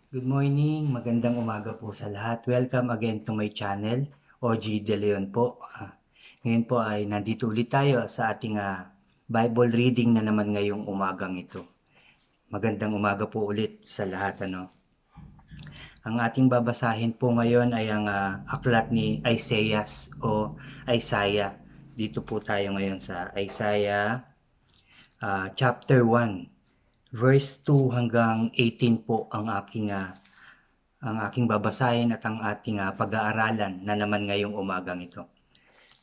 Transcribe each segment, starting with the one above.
Good morning, magandang umaga po sa lahat. Welcome again to my channel, OG De Leon po. Ngayon po ay nandito ulit tayo sa ating Bible reading na naman ngayong umagang ito. Magandang umaga po ulit sa lahat. Ang ating babasahin po ngayon ay ang aklat ni Isaiah o Isaiah. Dito po tayo ngayon sa Isaiah chapter 1, verse 2 hanggang 18 po ang aking babasahin at ang ating pag-aaralan na naman ngayong umagang ito.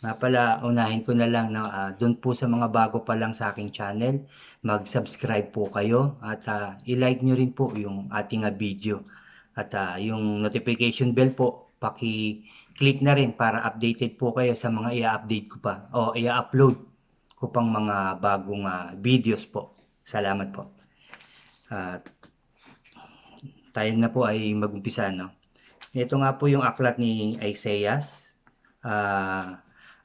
Nga pala, unahin ko na lang na doon po sa mga bago pa lang sa aking channel, mag-subscribe po kayo at i-like nyo rin po yung ating video. At yung notification bell po, paki-click na rin para updated po kayo sa mga i-update ko pa o i-upload ko pang mga bagong videos po. Salamat po. At tayo na po ay mag-umpisa, no? Ito nga po yung aklat ni Isaiah.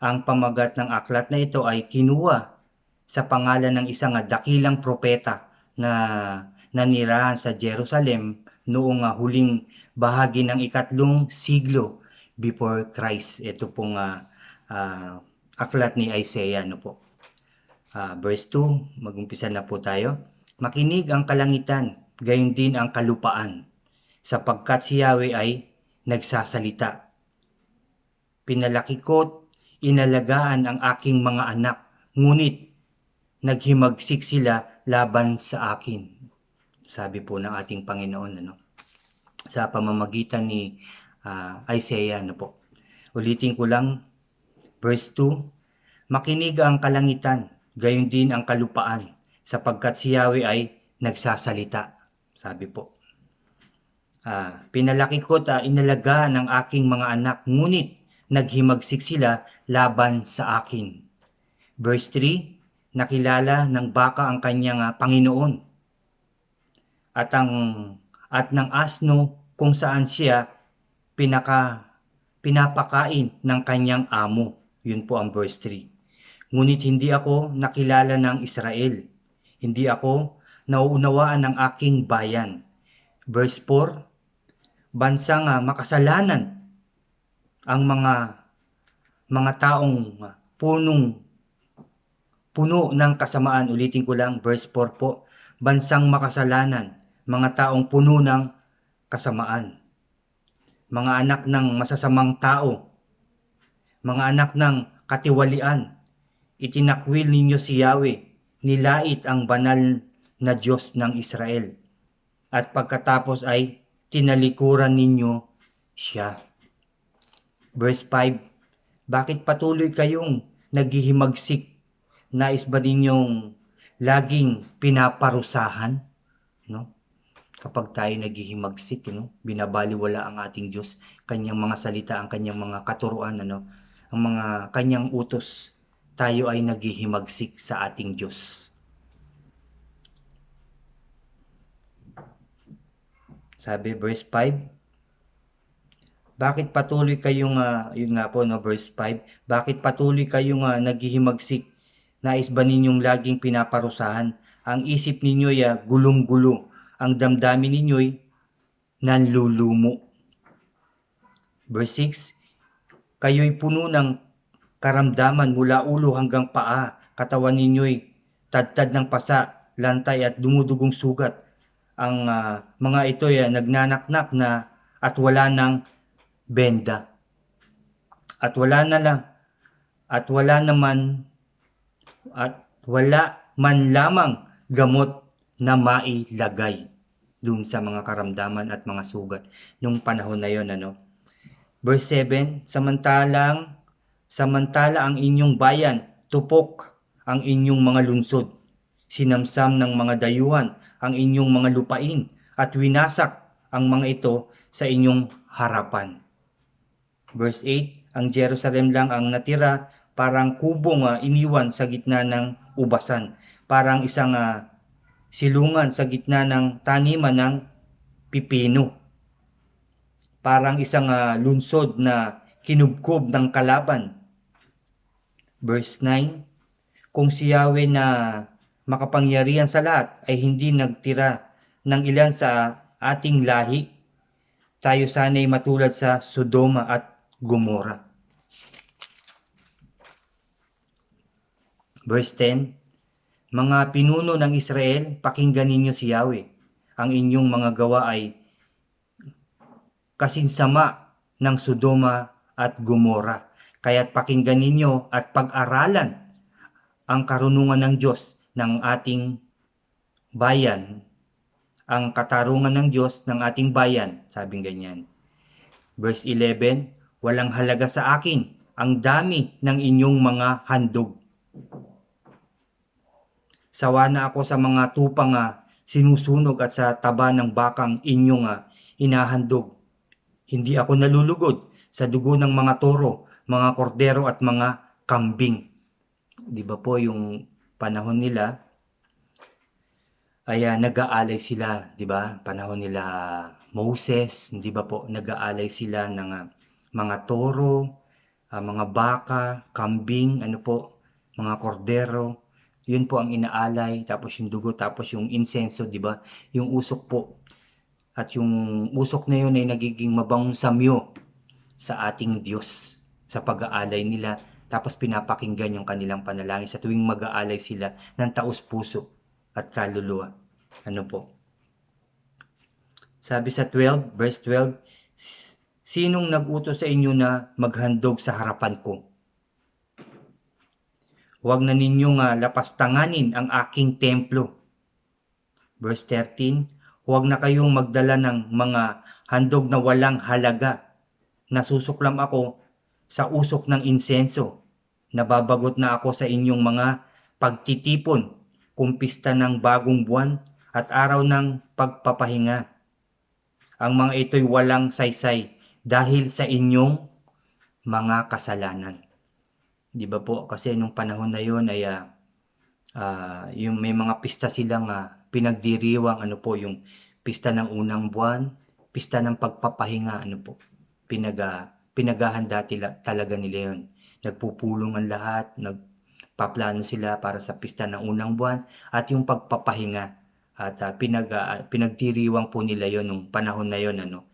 Ang pamagat ng aklat na ito ay kinuha sa pangalan ng isang dakilang propeta na nanirahan sa Jerusalem noong huling bahagi ng ikatlong siglo before Christ. Ito pong aklat ni Isaiah, no po. Verse 2, mag-umpisa na po tayo. Makinig ang kalangitan, gayon din ang kalupaan, sapagkat si Yahweh ay nagsasalita. Pinalaki ko't inalagaan ang aking mga anak, ngunit naghimagsik sila laban sa akin. Sabi po ng ating Panginoon, sa pamamagitan ni Isaiah, po. Ulitin ko lang, verse 2, makinig ang kalangitan, gayon din ang kalupaan, sapagkat si Yahweh ay nagsasalita. Sabi po. Pinalaki ko't inalagaan ang aking mga anak, ngunit naghimagsik sila laban sa akin. Verse 3, nakilala ng baka ang kanyang Panginoon at ng asno kung saan siya pinapakain ng kanyang amo. Yun po ang verse 3. Ngunit hindi ako nakilala ng Israel. Hindi ako nauunawaan ng aking bayan. Verse 4, bansang makasalanan ang mga taong puno ng kasamaan. Ulitin ko lang, verse 4 po. Bansang makasalanan, mga taong puno ng kasamaan. Mga anak ng masasamang tao, mga anak ng katiwalian, itinakwil ninyo si Yahweh, nilait ang banal na Diyos ng Israel. At pagkatapos ay tinalikuran ninyo siya. Verse 5, bakit patuloy kayong naghihimagsik? Nais ba ninyong laging pinaparusahan? No? Kapag tayo naghihimagsik, binabaliwala ang ating Diyos, kanyang mga salita, ang kanyang mga katuruan, ang mga kanyang utos, tayo ay naghihimagsik sa ating Diyos. Sabi verse 5, bakit patuloy kayong yun nga po, verse 5, bakit patuloy kayong naghihimagsik? Nais ba ninyong laging pinaparusahan? Ang isip ninyo'y gulong-gulo, ang damdamin ninyo'y nanlulumo. Verse 6, kayo'y puno ng karamdaman mula ulo hanggang paa, katawan ninyo'y tadtad ng pasa, lantay at dumudugong sugat. Ang mga ito'y nagnanaknak na at wala ng benda. At wala man lamang gamot na mailagay dun sa mga karamdaman at mga sugat nung panahon na yon, Verse 7, samantala ang inyong bayan, tupok ang inyong mga lungsod, sinamsam ng mga dayuhan ang inyong mga lupain, at winasak ang mga ito sa inyong harapan. Verse 8, ang Jerusalem lang ang natira, parang kubong iniwan sa gitna ng ubasan, parang isang silungan sa gitna ng taniman ng pipino, parang isang lunsod na kinubkob ng kalaban. Verse 9, kung si Yahweh na makapangyarihan sa lahat ay hindi nagtira ng ilan sa ating lahi, tayo sana'y matulad sa Sodoma at Gomora. Verse 10, mga pinuno ng Israel, pakinggan ninyo si Yahweh. Ang inyong mga gawa ay kasinsama ng Sodoma at Gomora. Kaya't pakinggan ninyo at pag-aralan ang karunungan ng Diyos ng ating bayan, ang katarungan ng Diyos ng ating bayan, sabing ganyan. Verse 11, walang halaga sa akin ang dami ng inyong mga handog. Sawa na ako sa mga tupang sinusunog at sa taba ng bakang inyong inahandog. Hindi ako nalulugod sa dugo ng mga toro, mga kordero at mga kambing. Di ba po yung panahon nila ay nag-aalay sila, di ba? Panahon nila Moses, di ba po? Nag-aalay sila ng mga toro, mga baka, kambing, ano po, mga kordero. Yun po ang inaalay, tapos yung dugo, tapos yung insenso, di ba? Yung usok po. At yung usok na yun ay nagiging mabangong samyo sa ating Diyos sa pag-aalay nila. Tapos pinapakinggan yung kanilang panalangin sa tuwing mag-aalay sila ng taus-puso at kaluluwa. Ano po? Sabi sa 12, verse 12, sinong nag-utos sa inyo na maghandog sa harapan ko? Huwag na ninyong lapastanganin ang aking templo. Verse 13, huwag na kayong magdala ng mga handog na walang halaga. Nasusuklam ako sa usok ng insenso. Nababagot na ako sa inyong mga pagtitipon, kumpista ng bagong buwan at araw ng pagpapahinga. Ang mga ito'y walang saysay dahil sa inyong mga kasalanan. Di ba po? Kasi nung panahon na yun ay yung may mga pista silang pinagdiriwang, ano po, yung pista ng unang buwan, pista ng pagpapahinga, ano po, pinaghahanda talaga nila yun. Nagpupulong ang lahat, nagpaplano sila para sa pista ng unang buwan at yung pagpapahinga. At pinagdiriwang po nila yon nung panahon na yon, ano.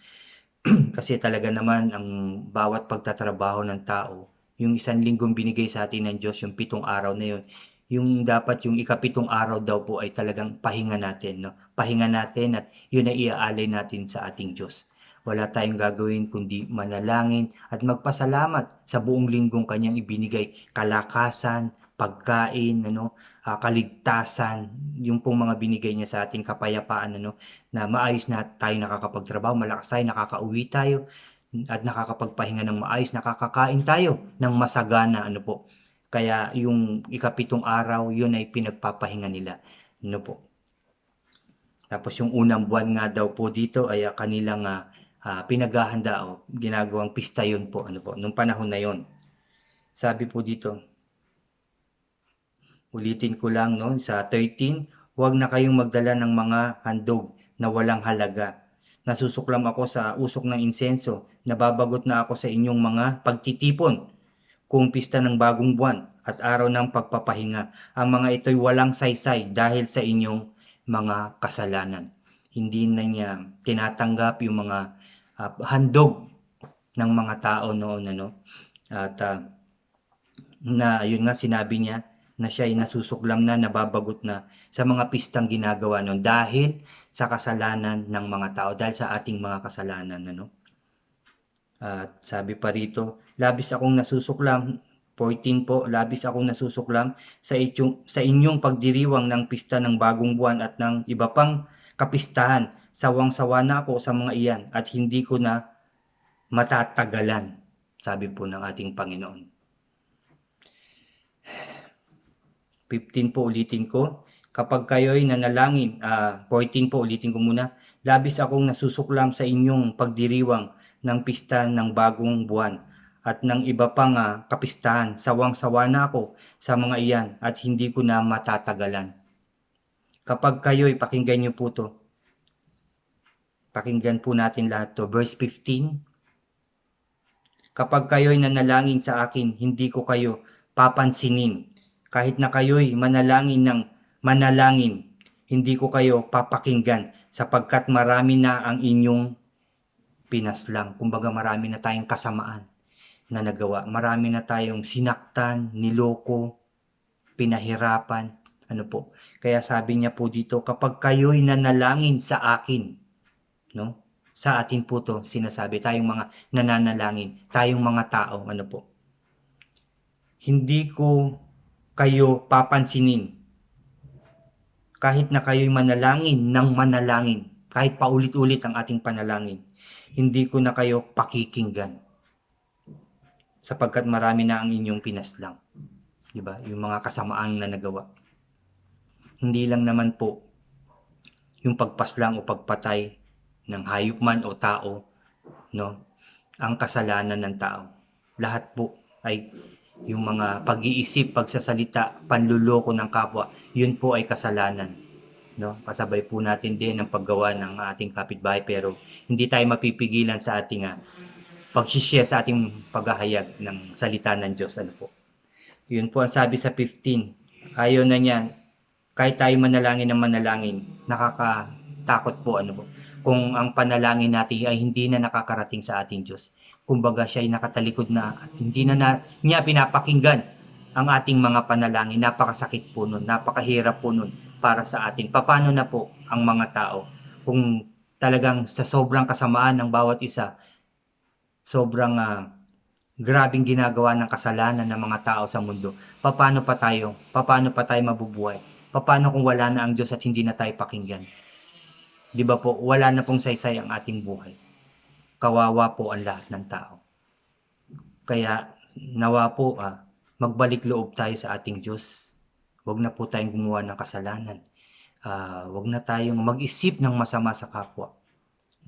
Kasi talaga naman ang bawat pagtatrabaho ng tao, yung 1 linggong binigay sa atin ng Diyos, yung 7 araw na yon, yung dapat yung ika-7 araw daw po ay talagang pahinga natin, no? Pahinga natin at yun ay iaalay natin sa ating Diyos. Wala tayong gagawin kundi manalangin at magpasalamat sa buong linggong kanyang ibinigay, kalakasan, pagkain, ano, kaligtasan, yung pong mga binigay niya sa ating kapayapaan, ano, na maayos na tayo nakakapagtrabaho, malakas tayo, nakakauwi tayo, at nakakapagpahinga ng maayos, nakakakain tayo ng masagana, ano po. Kaya yung ika-7 araw, yun ay pinagpapahinga nila, ano po. Tapos yung unang buwan nga daw po dito ay kanilang pinaghahanda o ginagawang pista yun po, ano po, nung panahon na yun. Sabi po dito, ulitin ko lang, no, sa 13, huwag na kayong magdala ng mga handog na walang halaga. Nasusuklam ako sa usok ng insenso, nababagot na ako sa inyong mga pagtitipon, kung pista ng bagong buwan at araw ng pagpapahinga. Ang mga ito'y walang saysay dahil sa inyong mga kasalanan. Hindi na niya tinatanggap yung mga handog ng mga tao noon, ano. At na yun nga sinabi niya na siya ay nasusuklam na, nababagot na sa mga pistang ginagawa noon dahil sa kasalanan ng mga tao, dahil sa ating mga kasalanan, ano. At sabi pa rito, labis akong nasusuklam, 14 po, labis akong nasusuklam sa inyong pagdiriwang ng pista ng bagong buwan at ng iba pang kapistahan. Sawang-sawa na ako sa mga iyan at hindi ko na matatagalan, sabi po ng ating Panginoon. 15 po, ulitin ko, kapag kayo'y nanalangin, 14 po, ulitin ko muna, labis akong nasusuklam sa inyong pagdiriwang ng pista ng bagong buwan at ng iba pang kapistahan. Sawang-sawa na ako sa mga iyan at hindi ko na matatagalan. Kapag kayo'y, pakinggan niyo po to. Pakinggan po natin lahat to. Verse 15. Kapag kayo'y nanalangin sa akin, hindi ko kayo papansinin. Kahit na kayo'y manalangin ng manalangin, hindi ko kayo papakinggan sapagkat marami na ang inyong pinaslang. Kumbaga marami na tayong kasamaan na nagawa. Marami na tayong sinaktan, niloko, pinahirapan. Ano po? Kaya sabi niya po dito, kapag kayo'y nanalangin sa akin, no? Sa atin po to sinasabi, tayong mga nananalangin, tayong mga tao, ano po? Hindi ko kayo papansinin kahit na kayo'y manalangin ng manalangin, kahit paulit-ulit ang ating panalangin, hindi ko na kayo pakikinggan sapagkat marami na ang inyong pinaslang. Diba? Yung mga kasamaan na nagawa. Hindi lang naman po yung pagpaslang o pagpatay ng hayop man o tao, no? Ang kasalanan ng tao. Lahat po ay yung mga pag-iisip, pagsasalita, panluloko ng kapwa, yun po ay kasalanan. No? Kasabay po natin din ang paggawa ng ating kapitbahay, pero hindi tayo mapipigilan sa ating pag-share sa ating paghahayag ng salita ng Diyos. Ano po? Yun po ang sabi sa 15. Ayaw na niya, kahit tayo manalangin ng manalangin, nakakatakot po. Ano po? Kung ang panalangin natin ay hindi na nakakarating sa ating Diyos. Kumbaga siya ay nakatalikod na at hindi na niya pinapakinggan ang ating mga panalangin. Napakasakit po nun, napakahirap po nun para sa atin. Paano na po ang mga tao kung talagang sa sobrang kasamaan ng bawat isa, sobrang grabing ginagawa ng kasalanan ng mga tao sa mundo, paano pa tayo mabubuhay? Paano kung wala na ang Diyos at hindi na tayo pakinggan? Di ba po, wala na pong saysay ang ating buhay. Kawawa po ang lahat ng tao. Kaya nawa po magbalik loob tayo sa ating Diyos. Huwag na po tayong gumawa ng kasalanan. Huwag na tayong mag-isip ng masama sa kapwa.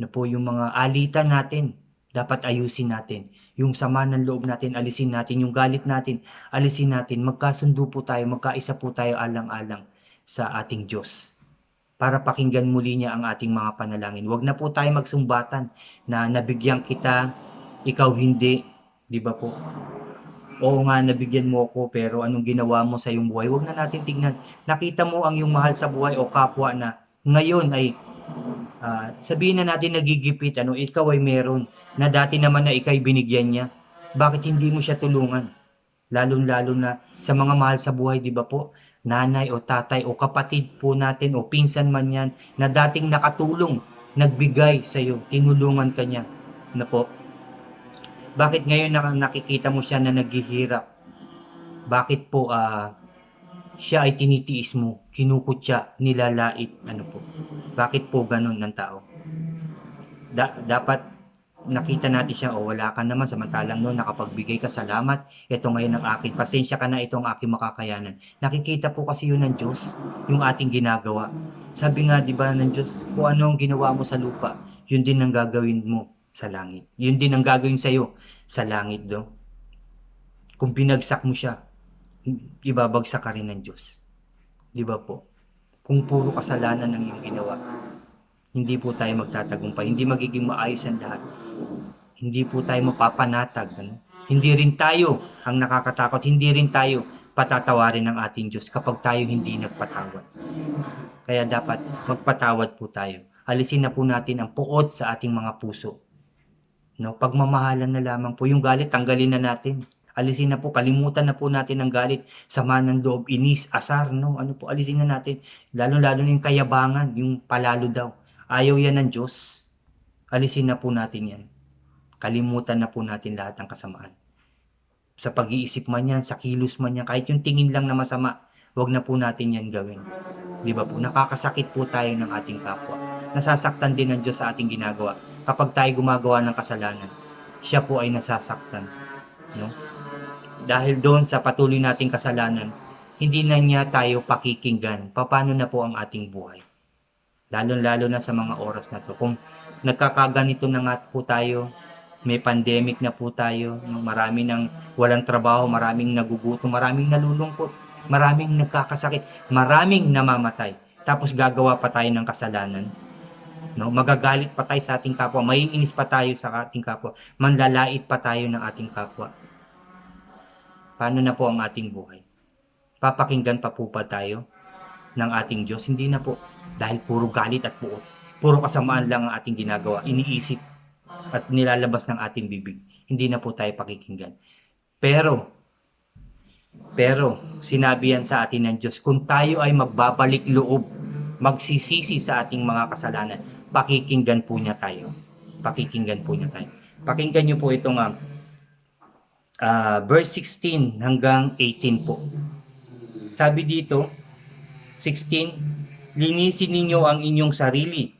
Na po yung mga alitan natin, dapat ayusin natin. Yung sama ng loob natin, alisin natin. Yung galit natin, alisin natin. Magkasundo po tayo, magkaisa po tayo alang-alang sa ating Diyos. Para pakinggan muli niya ang ating mga panalangin. Huwag na po tayo magsumbatan na nabigyan kita, ikaw hindi. Di ba po? Oo nga, nabigyan mo ako, pero anong ginawa mo sa iyong buhay? Huwag na natin tignan. Nakita mo ang iyong mahal sa buhay o kapwa na ngayon ay sabihin na natin nagigipit, ikaw ay meron na dati naman na ikay binigyan niya. Bakit hindi mo siya tulungan? Lalo-lalo na sa mga mahal sa buhay, di ba po? Nanay o tatay o kapatid po natin o pinsan man yan na dating nakatulong, nagbigay sa iyo, tinulungan ka niya. Na po? Bakit ngayon nakikita mo siya na naghihirap? Bakit po siya ay tinitiis mo, kinukutya, nilalait, ano po? Bakit po ganun ng tao? Dapat nakita natin siya, wala ka naman, samantalang noon nakapagbigay ka, salamat, ito ngayon ang akin, pasensya ka na, ito ang aking makakayanan. Nakikita po kasi yun ng Diyos, yung ating ginagawa. Sabi nga, di ba ng Diyos, kung ano ang ginawa mo sa lupa, yun din ang gagawin mo sa langit. Yun din ang gagawin sa'yo sa langit, do. Kung binagsak mo siya, ibabagsak ka rin ng Diyos. Di ba po? Kung puro kasalanan ang iyong ginawa, hindi po tayo magtatagumpay, hindi magiging maayos ang lahat. Hindi po tayo mapapanatag. Hindi rin tayo ang nakakatakot, hindi rin tayo patatawarin ng ating Diyos kapag tayo hindi nagpatawad. Kaya dapat magpatawad po tayo. Alisin na po natin ang puot sa ating mga puso. No, pagmamahalan na lamang po. Yung galit, tanggalin na natin. Alisin na po, kalimutan na po natin ang galit, sama ng loob, inis, asar, no? Ano po, alisin na natin. Lalo-lalo na yung kayabangan, yung palalo daw. Ayaw yan ng Diyos. Alisin na po natin yan. Kalimutan na po natin lahat ng kasamaan. Sa pag-iisip man yan, sa kilos man yan, kahit yung tingin lang na masama, wag na po natin yan gawin. Di ba po? Nakakasakit po tayo ng ating kapwa. Nasasaktan din ng Diyos sa ating ginagawa. Kapag tayo gumagawa ng kasalanan, siya po ay nasasaktan. No? Dahil doon sa patuloy nating kasalanan, hindi na niya tayo pakikinggan. Paano na po ang ating buhay? Lalo-lalo na sa mga oras na to. Kung nagkakaganito na nga po tayo, may pandemic na po tayo, marami nang walang trabaho, maraming nagugutom, maraming nalulungkot, maraming nagkakasakit, maraming namamatay. Tapos gagawa pa tayo ng kasalanan. No, magagalit pa tayo sa ating kapwa, maiinis pa tayo sa ating kapwa, manlalait pa tayo ng ating kapwa. Paano na po ang ating buhay? Papakinggan pa po ba tayo ng ating Diyos? Hindi na po, dahil puro galit at puot. Puro kasamaan lang ang ating ginagawa, iniisip at nilalabas ng ating bibig. Hindi na po tayo pakikinggan. Pero sinabi yan sa atin ng Diyos, kung tayo ay magbabalik loob, magsisisi sa ating mga kasalanan, pakikinggan po niya tayo. Pakikinggan po niya tayo. Pakinggan niyo po itong verse 16 hanggang 18 po. Sabi dito, 16, linisin ninyo ang inyong sarili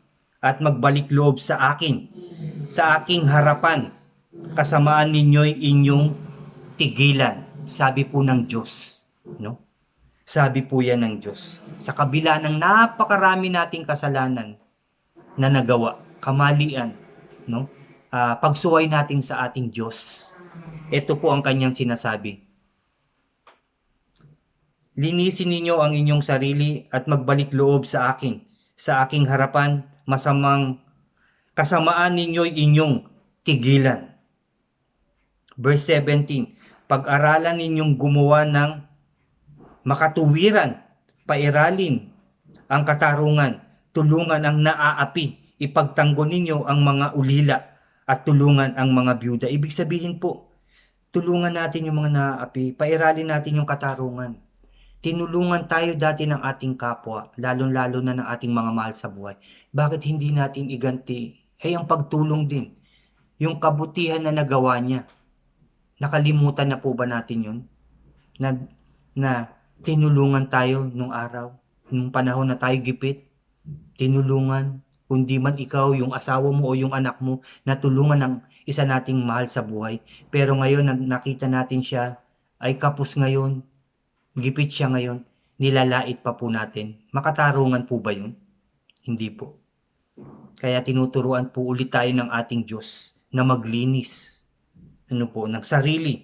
at magbalik loob sa akin, sa aking harapan. Kasamaan ninyo'y inyong tigilan. Sabi po ng Diyos, no? Sabi po yan ng Diyos. Sa kabila ng napakarami nating kasalanan na nagawa, kamalian, no? Pagsuway natin sa ating Diyos. Ito po ang kanyang sinasabi. Linisin ninyo ang inyong sarili at magbalik loob sa akin. Sa aking harapan, kasamaan ninyo'y inyong tigilan. Verse 17, pag-aralan ninyong gumawa ng makatuwiran, pairalin ang katarungan, tulungan ang naaapi, ipagtanggol ninyo ang mga ulila at tulungan ang mga byuda. Ibig sabihin po, tulungan natin yung mga naaapi, pairalin natin yung katarungan. Tinulungan tayo dati ng ating kapwa, lalong-lalo na ng ating mga mahal sa buhay. Bakit hindi natin iganti? Ang pagtulong din. Yung kabutihan na nagawa niya. Nakalimutan na po ba natin yun? Na tinulungan tayo nung araw, nung panahon na tayo gipit. Tinulungan, kundi man ikaw, yung asawa mo o yung anak mo, natulungan ng isa nating mahal sa buhay. Pero ngayon, nakita natin siya, ay kapos ngayon, gipit siya ngayon, nilalait pa po natin. Makatarungan po ba yun? Hindi po. Kaya tinuturuan po ulit tayo ng ating Diyos na maglinis ng sarili.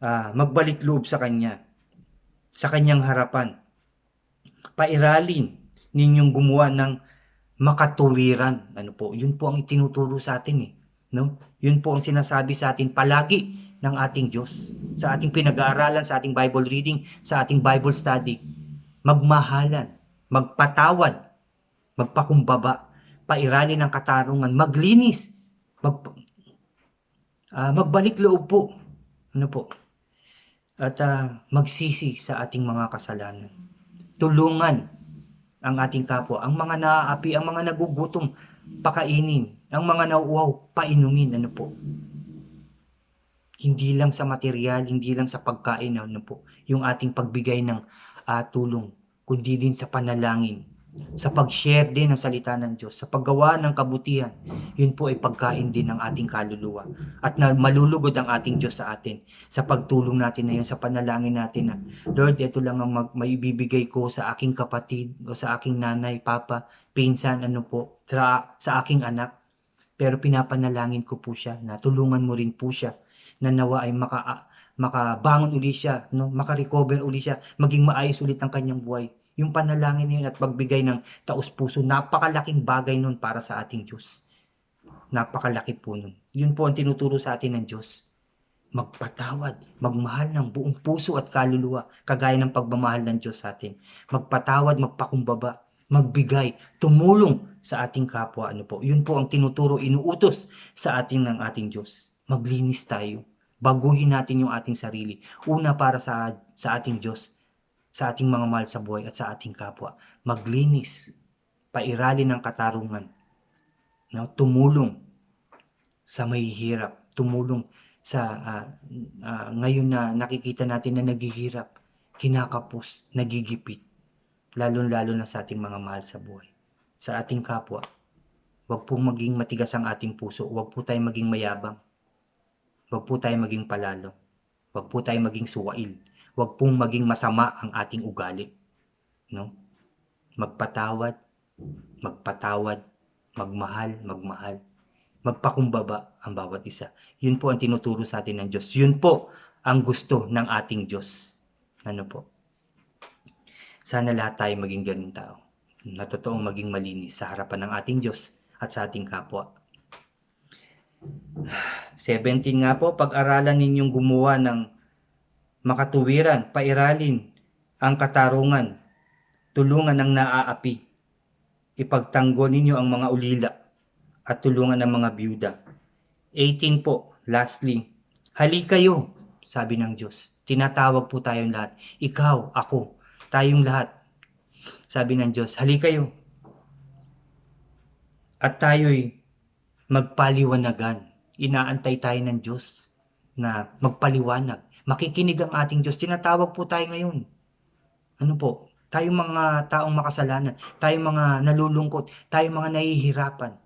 Magbalik loob sa Kanya, sa Kanyang harapan. Pairalin ninyong gumawa ng makatuwiran. Yun po ang itinuturo sa atin no? Yun po ang sinasabi sa atin palagi ng ating Diyos, sa ating pinag-aaralan, sa ating Bible reading, sa ating Bible study. Magmahalan, magpatawad, magpakumbaba, pairalin ng katarungan, maglinis, magbalik loob po. At magsisi sa ating mga kasalanan. Tulungan ang ating kapwa, ang mga naaapi, ang mga nagugutom, pakainin, ang mga nauuhaw, painumin. Hindi lang sa material, hindi lang sa pagkain, yung ating pagbigay ng tulong, kundi din sa panalangin, sa pag-share din ng salita ng Diyos, sa paggawa ng kabutihan. Yun po ay pagkain din ng ating kaluluwa. At na malulugod ang ating Diyos sa atin, sa pagtulong natin na yun, sa panalangin natin na, Lord, ito lang ang maibibigay ko sa aking kapatid, o sa aking nanay, papa, pinsan, sa aking anak. Pero pinapanalangin ko po siya, na tulungan mo rin po siya, na nawa ay makabangon uli siya, makarecover uli siya, maging maayos ulit ang kanyang buhay. Yung panalangin niyo at pagbigay ng taos-puso, napakalaking bagay nun para sa ating Diyos. Napakalaki po nun. Yun po ang tinuturo sa atin ng Diyos. Magpatawad, magmahal ng buong puso at kaluluwa, kagaya ng pagmamahal ng Diyos sa atin. Magpatawad, magpakumbaba, magbigay, tumulong sa ating kapwa. Yun po ang tinuturo, inuutos sa atin ng ating Diyos. Maglinis tayo. Baguhin natin yung ating sarili. Una para sa ating Diyos, sa ating mga mahal sa buhay at sa ating kapwa. Maglinis, pairalin ng katarungan. Tumulong sa mahihirap. Tumulong sa ngayon na nakikita natin na naghihirap, kinakapos, nagigipit. Lalo-lalo na sa ating mga mahal sa buhay. Sa ating kapwa, huwag pong maging matigas ang ating puso. Huwag po tayong maging mayabang. Huwag po tayong maging palalo. Huwag po tayong maging suwail. Huwag pong maging masama ang ating ugali. Magpatawad, magmahal, magpakumbaba ang bawat isa. Yun po ang tinuturo sa atin ng Diyos. Yun po ang gusto ng ating Diyos. Sana lahat tayo maging ganun tao, na totoong maging malinis sa harapan ng ating Diyos at sa ating kapwa. 17 nga po, pag-aralan ninyong gumawa ng makatuwiran, pairalin ang katarungan, tulungan ang naaapi, ipagtanggol ninyo ang mga ulila at tulungan ang mga byuda. 18 po, lastly, hali kayo, sabi ng Diyos. Tinatawag po tayong lahat. Ikaw, ako, tayong lahat. Sabi ng Diyos, hali kayo. At tayo'y magpaliwanagan. Inaantay tayo ng Diyos na magpaliwanag. Makikinig ang ating Diyos. Tinatawag po tayo ngayon. Ano po? Tayong mga taong makasalanan, tayong mga nalulungkot, tayong mga nahihirapan,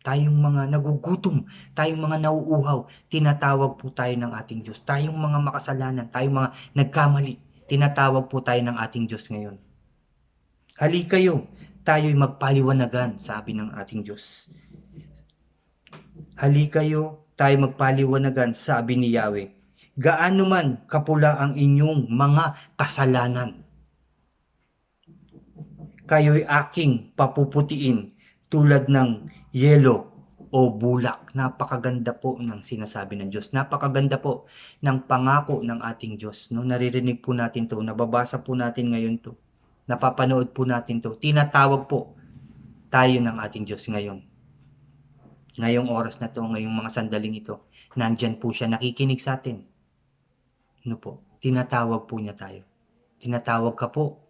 tayong mga nagugutom, tayong mga nauuhaw, tinatawag po tayo ng ating Diyos. Tayong mga makasalanan, tayong mga nagkamali, tinatawag po tayo ng ating Diyos ngayon. Hali kayo, tayo'y magpaliwanagan, sabi ng ating Diyos. Hali kayo, tayo magpaliwanagan, sabi ni Yahweh. Gaano man kapula ang inyong mga kasalanan, kayo'y aking papuputiin tulad ng yelo o bulak. Napakaganda po ng sinasabi ng Diyos. Napakaganda po ng pangako ng ating Diyos. No? Naririnig po natin to, nababasa po natin ngayon to, napapanood po natin to. Tinatawag po tayo ng ating Diyos ngayon. Ngayong oras na to, ngayong mga sandaling ito, nandyan po siya, nakikinig sa atin. Ano po? Tinatawag po niya tayo. Tinatawag ka po.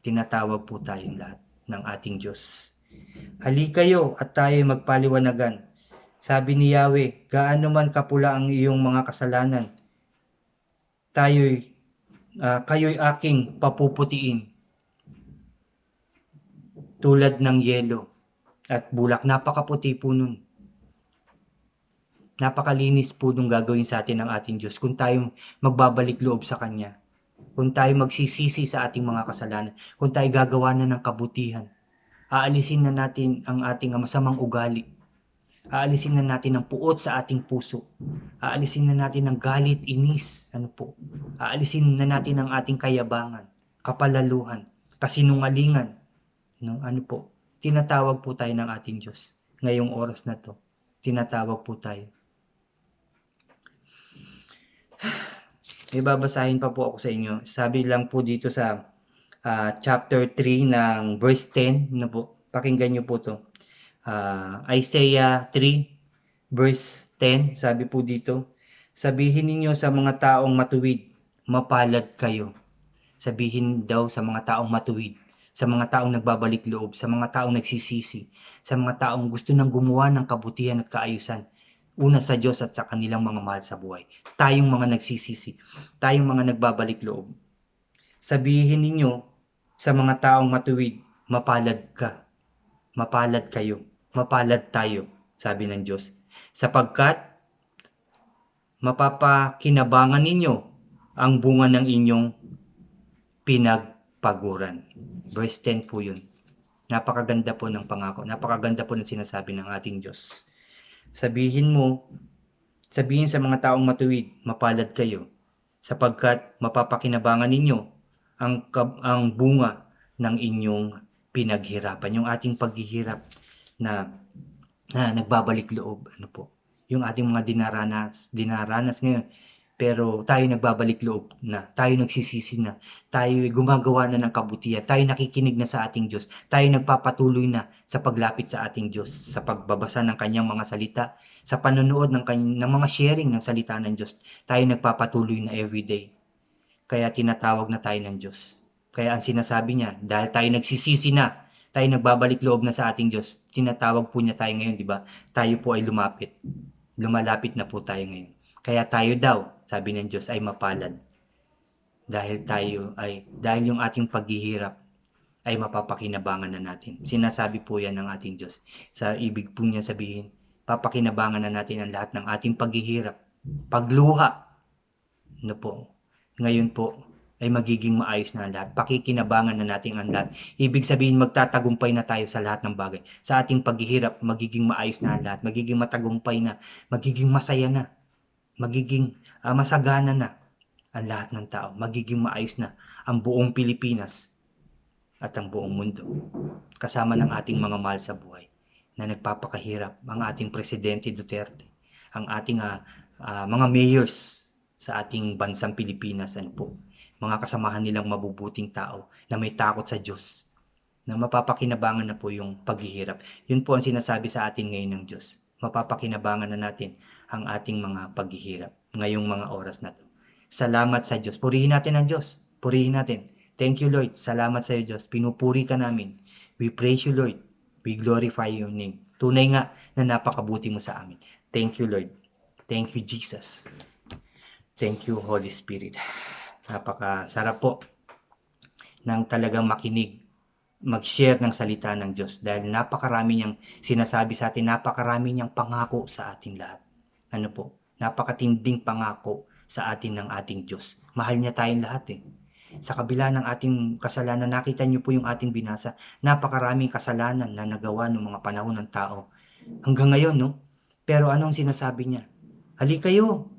Tinatawag po tayong lahat ng ating Diyos. Hali kayo at tayo magpaliwanagan. Sabi ni Yahweh, gaano man kapula ang iyong mga kasalanan, kayo'y aking papuputiin tulad ng yelo at bulak. Napakaputi po nun. Napakalinis po nung gagawin sa atin ng ating Diyos kung tayo magbabalik loob sa Kanya. Kung tayo magsisisi sa ating mga kasalanan, kung tayo gagawa na ng kabutihan, aalisin na natin ang ating masamang ugali, aalisin na natin ang puot sa ating puso, aalisin na natin ang galit, inis, aalisin na natin ang ating kayabangan, kapalaluhan, kasinungalingan, tinatawag po tayo ng ating Diyos ngayong oras na to, tinatawag po tayo. May babasahin pa po ako sa inyo. Sabi lang po dito sa chapter 3 ng verse 10. Pakinggan nyo po to. Isaiah 3 verse 10. Sabi po dito, sabihin ninyo sa mga taong matuwid, mapalad kayo. Sabihin daw sa mga taong matuwid, sa mga taong nagbabalik loob, sa mga taong nagsisisi, sa mga taong gusto nang gumawa ng kabutihan at kaayusan. Una sa Diyos at sa kanilang mga mahal sa buhay. Tayong mga nagsisisi, tayong mga nagbabalik loob. Sabihin ninyo sa mga taong matuwid, mapalad ka, mapalad kayo, mapalad tayo, sabi ng Diyos. Sapagkat mapapakinabangan ninyo ang bunga ng inyong pinagpaguran. Verse 10 po yun. Napakaganda po ng pangako, napakaganda po ng sinasabi ng ating Diyos. Sabihin sa mga taong matuwid, mapalad kayo, sapagkat mapapakinabangan ninyo ang bunga ng inyong pinaghirapan. Yung ating paghihirap na nagbabalik loob, yung ating mga dinaranas ngayon, pero tayo nagbabalik loob na, tayo nagsisisi na, tayo gumagawa na ng kabutihan, tayo nakikinig na sa ating Diyos, tayo nagpapatuloy na sa paglapit sa ating Diyos, sa pagbabasa ng kanyang mga salita, sa panonood ng mga sharing ng salita ng Diyos, tayo nagpapatuloy na everyday. Kaya tinatawag na tayo ng Diyos. Kaya ang sinasabi niya, dahil tayo nagsisisi na, tayo nagbabalik loob na sa ating Diyos, tinatawag po niya tayo ngayon, di ba? Tayo po ay lumalapit na po tayo ngayon. Kaya tayo daw, sabi ng Diyos, ay mapalad. Dahil yung ating paghihirap ay mapapakinabangan na natin. Sinasabi po yan ng ating Diyos. Sa ibig po niya sabihin, papakinabangan na natin ang lahat ng ating paghihirap. Pagluha. Ngayon po, ay magiging maayos na ang lahat. Pakikinabangan na natin ang lahat. Ibig sabihin, magtatagumpay na tayo sa lahat ng bagay. Sa ating paghihirap, magiging maayos na ang lahat. Magiging matagumpay na. Magiging masaya na. Magiging masagana na ang lahat ng tao. Magiging maayos na ang buong Pilipinas at ang buong mundo. Kasama ng ating mga mahal sa buhay na nagpapakahirap, ang ating Presidente Duterte, ang ating mga mayors sa ating bansang Pilipinas, mga kasamahan nilang mabubuting tao na may takot sa Diyos. na mapapakinabangan na po yung paghihirap. Yun po ang sinasabi sa atin ngayon ng Diyos. Mapapakinabangan na natin ang ating mga paghihirap ngayong mga oras na to. Salamat sa Diyos. Purihin natin ang Diyos. Purihin natin. Thank you, Lord. Salamat sa iyo, Diyos. Pinupuri ka namin. We praise you, Lord. We glorify your name. Tunay nga na napakabuti mo sa amin. Thank you, Lord. Thank you, Jesus. Thank you, Holy Spirit. Napakasarap po ng talagang makinig, mag-share ng salita ng Diyos dahil napakarami niyang sinasabi sa atin, napakarami niyang pangako sa ating lahat. Ano po? Napakatinding pangako sa atin ng ating Diyos. Mahal niya tayong lahat eh. Sa kabila ng ating kasalanan, nakita niyo po yung ating binasa, napakaraming kasalanan na nagawa ng mga panahon ng tao. Hanggang ngayon, no? Pero anong sinasabi niya? Halika kayo.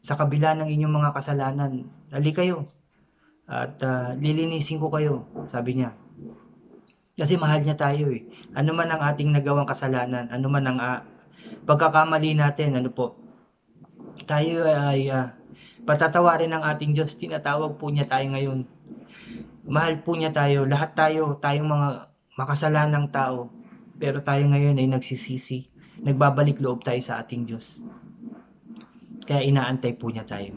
Sa kabila ng inyong mga kasalanan, halika kayo. At lilinisin ko kayo, sabi niya. Kasi mahal niya tayo eh. Ano man ang ating nagawang kasalanan, ano man ang pagkakamali natin, ano po, tayo ay patatawarin ng ating Diyos. Tinatawag po niya tayo ngayon. Mahal po niya tayo. Lahat tayo, tayong mga makasalanang tao. Pero tayo ngayon ay nagsisisi. Nagbabalik loob tayo sa ating Diyos. Kaya inaantay po niya tayo.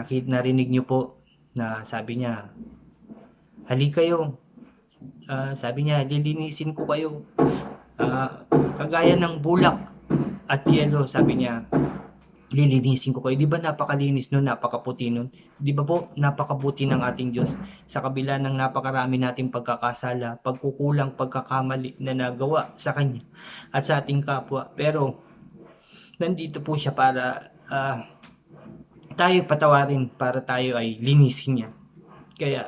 Narinig niyo po na sabi niya, halika kayo. Sabi niya, lilinisin ko kayo. Kagaya ng bulak at yelo, sabi niya, lilinisin ko kayo. Di ba napakalinis nun, napakaputi nun? Di ba po napakabuti ng ating Diyos sa kabila ng napakarami nating pagkakasala, pagkukulang, pagkakamali na nagawa sa Kanya at sa ating kapwa. Pero nandito po siya para tayo patawarin, para tayo ay linisin niya. Kaya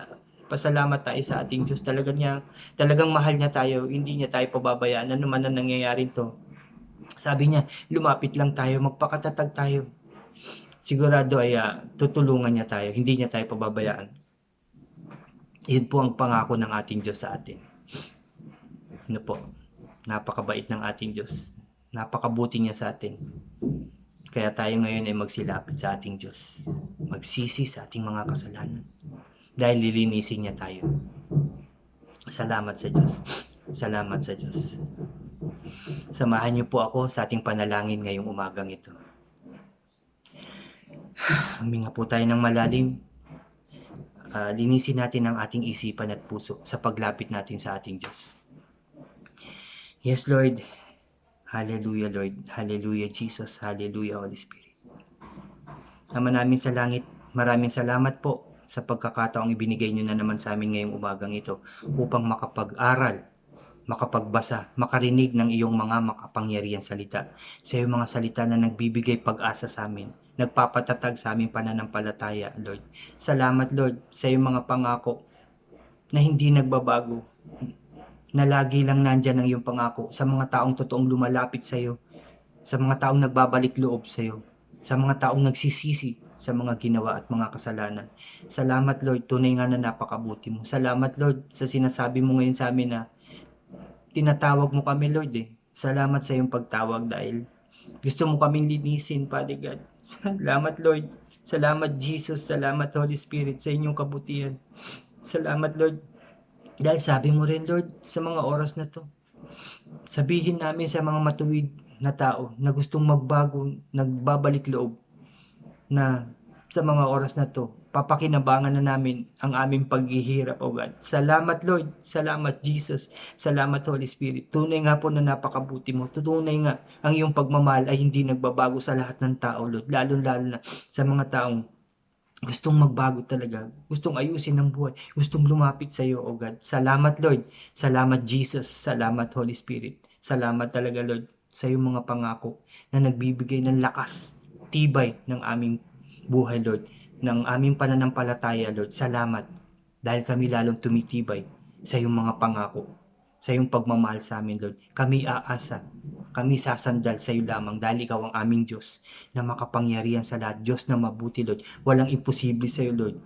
pasalamat tayo sa ating Diyos. Talagang mahal niya tayo, hindi niya tayo pababayaan. Ano man ang nangyayari to, sabi niya, lumapit lang tayo, magpakatatag tayo. Sigurado ay tutulungan niya tayo, hindi niya tayo pababayaan. Yun po ang pangako ng ating Diyos sa atin. Ano po, napakabait ng ating Diyos. Napakabuti niya sa atin. Kaya tayo ngayon ay magsilapit sa ating Diyos. Magsisi sa ating mga kasalanan. Dahil lilinisin niya tayo. Salamat sa Diyos. Salamat sa Diyos. Samahan niyo po ako sa ating panalangin ngayong umagang ito. Huminga po tayo ng malalim. Linisin natin ang ating isipan at puso sa paglapit natin sa ating Diyos. Yes, Lord. Hallelujah, Lord. Hallelujah, Jesus. Hallelujah, Holy Spirit. Ama namin sa langit, maraming salamat po sa pagkakataong ibinigay niyo na naman sa amin ngayong umagang ito upang makapag-aral, makapagbasa, makarinig ng iyong mga makapangyarihang salita. Sa iyong mga salita na nagbibigay pag-asa sa amin, nagpapatatag sa aming pananampalataya, Lord. Salamat, Lord, sa iyong mga pangako na hindi nagbabago, na lagi lang nandyan ang iyong pangako sa mga taong totoong lumalapit sa iyo, sa mga taong nagbabalik loob sa iyo, sa mga taong nagsisisi sa mga ginawa at mga kasalanan. Salamat, Lord, tunay nga na napakabuti mo. Salamat, Lord, sa sinasabi mo ngayon sa amin na tinatawag mo kami, Lord eh. Salamat sa iyong pagtawag dahil gusto mo kaming linisin, Father God. Salamat, Lord. Salamat, Jesus. Salamat, Holy Spirit, sa inyong kabutihan. Salamat, Lord. Dahil sabi mo rin, Lord, sa mga oras na to, sabihin namin sa mga matuwid na tao na gustong magbago, nagbabalik loob, na sa mga oras na to, papakinabangan na namin ang aming paghihirap, O God. Salamat, Lord. Salamat, Jesus. Salamat, Holy Spirit. Tunay nga po na napakabuti mo. Tunay nga ang iyong pagmamahal ay hindi nagbabago sa lahat ng tao, Lord. Lalo-lalo na sa mga taong gustong magbago talaga, gustong ayusin ang buhay, gustong lumapit sa iyo, O God. Salamat, Lord. Salamat, Jesus. Salamat, Holy Spirit. Salamat talaga, Lord, sa iyong mga pangako na nagbibigay ng lakas, tibay ng aming buhay, Lord, ng aming pananampalataya, Lord. Salamat dahil kami lalong tumitibay sa iyong mga pangako, sa iyong pagmamahal sa amin, Lord. Kami aasa, kami sasandal sa iyo lamang dahil ikaw ang aming Diyos na makapangyarihan sa lahat. Diyos na mabuti, Lord. Walang imposible sa iyo, Lord.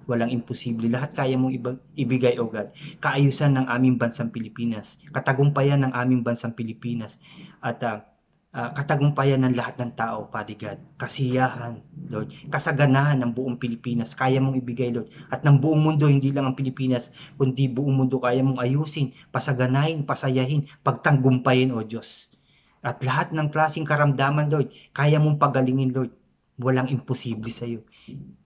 Walang imposible. Lahat kaya mong ibigay, O God. Kaayusan ng aming bansang Pilipinas, katagumpayan ng aming bansang Pilipinas, at katagumpayan ng lahat ng tao, Father God, kasiyahan, Lord, kasaganahan ng buong Pilipinas, kaya mong ibigay, Lord, at ng buong mundo, hindi lang ang Pilipinas, kundi buong mundo, kaya mong ayusin, pasaganahin, pasayahin, pagtanggumpayin, O Diyos. At lahat ng klaseng karamdaman, Lord, kaya mong pagalingin, Lord. Walang imposible sa iyo.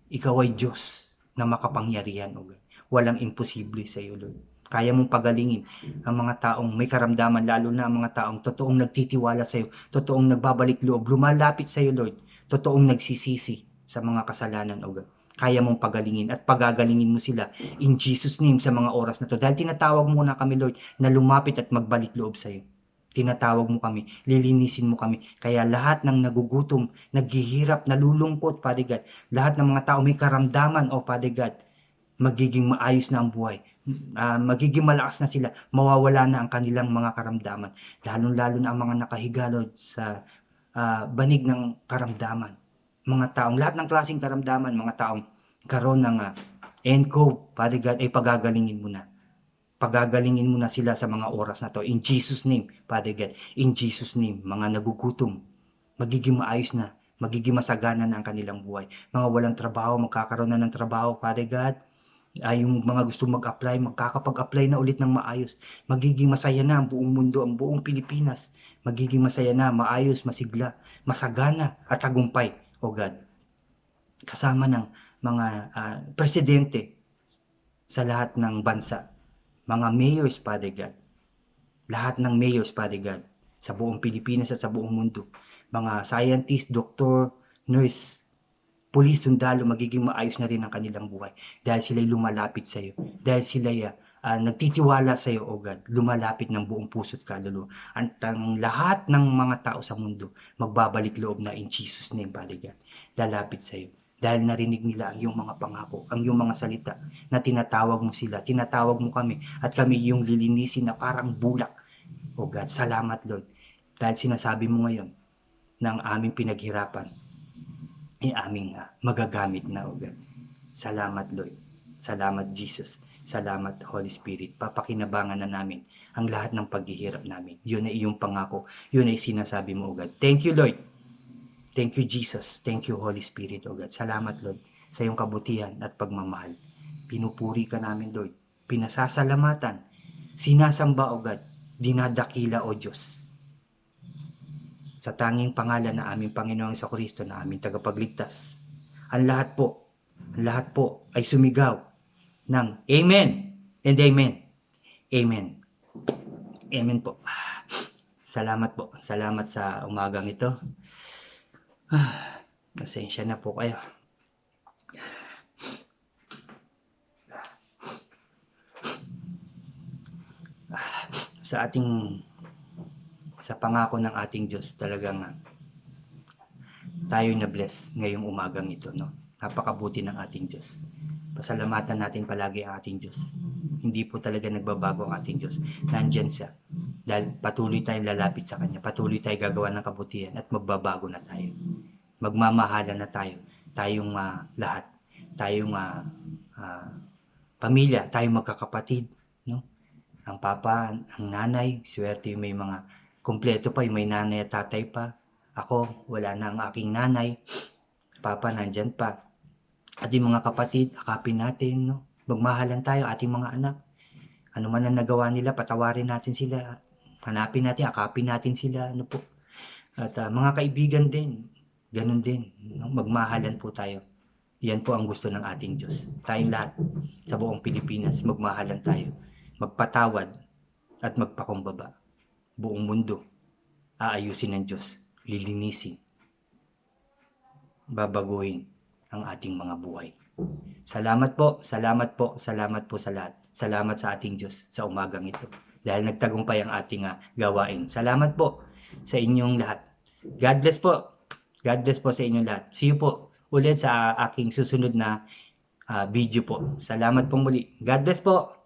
Ikaw ay Diyos na makapangyarihan, O God. Walang imposible sa iyo, Lord. Kaya mong pagalingin ang mga taong may karamdaman, lalo na ang mga taong totoong nagtitiwala sa iyo, totoong nagbabalik loob, lumalapit sa iyo, Lord, totoong nagsisisi sa mga kasalanan, O God. Kaya mong pagalingin at pagagalingin mo sila in Jesus' name sa mga oras na to. Dahil tinatawag mo na kami, Lord, na lumapit at magbalik loob sa iyo. Tinatawag mo kami, lilinisin mo kami. Kaya lahat ng nagugutom, naghihirap, nalulungkot, Father God, lahat ng mga tao may karamdaman, O Father God, magiging maayos na ang buhay. Magiging malakas na sila, mawawala na ang kanilang mga karamdaman. Lalong-lalo na ang mga nakahiga, Lord, sa banig ng karamdaman. Mga taong, lahat ng klaseng karamdaman, mga taong karoon ng ENCO, Father God, ay pagagalingin mo na. Pagagalingin mo na sila sa mga oras na to. In Jesus' name, Father God. In Jesus' name, mga nagugutom, magiging maayos na, magiging masagana na ang kanilang buhay. Mga walang trabaho, magkakaroon na ng trabaho, Father God. Yung mga gusto mag-apply, magkakapag-apply na ulit ng maayos. Magiging masaya na ang buong mundo, ang buong Pilipinas. Magiging masaya na, maayos, masigla, masagana at tagumpay, O God. Kasama ng mga presidente sa lahat ng bansa. Mga mayors, Father God. Lahat ng mayors, Father God, sa buong Pilipinas at sa buong mundo. Mga scientist, doktor, nurse, pulis, sundalo, magiging maayos na rin ang kanilang buhay. Dahil sila'y lumalapit sa iyo. Dahil sila'y nagtitiwala sa iyo, O God. Lumalapit ng buong puso't kaluluwa. At ang lahat ng mga tao sa mundo, magbabalik loob na in Jesus' name, Father God. Lalapit sa iyo. Dahil narinig nila ang iyong mga pangako, ang iyong mga salita, na tinatawag mo sila, tinatawag mo kami, at kami yung lilinisin na parang bulak. O God, salamat, Lord. Dahil sinasabi mo ngayon ng aming pinaghirapan, aming magagamit na, O God. Salamat, Lord. Salamat, Jesus. Salamat, Holy Spirit. Papakinabangan na namin ang lahat ng paghihirap namin. Yun ay iyong pangako. Yun ay sinasabi mo, O God. Thank you, Lord. Thank you, Jesus. Thank you, Holy Spirit, O God. Salamat, Lord, sa iyong kabutihan at pagmamahal. Pinupuri ka namin, Lord. Pinasasalamatan. Sinasamba, O God. Dinadakila, O Diyos. Sa tanging pangalan na aming Panginoong Jesucristo na aming tagapagligtas. Ang lahat po ay sumigaw ng Amen and Amen. Amen. Amen po. Salamat po. Salamat sa umagang ito. Pasensya na po kayo. Sa pangako ng ating Diyos, talagang tayo na bless ngayong umagang ito, no? Napakabuti ng ating Diyos. Pasalamatan natin palagi ang ating Diyos. Hindi po talaga nagbabago ang ating Diyos. Nandyan siya. Dahil patuloy tayong lalapit sa Kanya. Patuloy tayong gagawa ng kabutihan at magbabago na tayo. Magmamahalan na tayo. Tayong lahat. Tayong pamilya. Tayong magkakapatid. No? Ang papa, ang nanay, swerte yung may mga kumpleto pa, yung may nanay at tatay pa. Ako, wala na ang aking nanay. Papa, nandyan pa. At yung mga kapatid, akapin natin, no? Magmahalan tayo, ating mga anak. Ano man ang nagawa nila, patawarin natin sila. Hanapin natin, akapin natin sila, ano po. At mga kaibigan din, ganun din. No? Magmahalan po tayo. Yan po ang gusto ng ating Diyos. Tayong lahat sa buong Pilipinas, magmahalan tayo. Magpatawad at magpakumbaba. Buong mundo, aayusin ng Diyos, lilinisin, babaguhin ang ating mga buhay. Salamat po, salamat po, salamat po sa lahat. Salamat sa ating Diyos sa umagang ito. Dahil nagtagumpay ang ating gawain. Salamat po sa inyong lahat. God bless po. God bless po sa inyong lahat. See you po ulit sa aking susunod na video po. Salamat po muli. God bless po.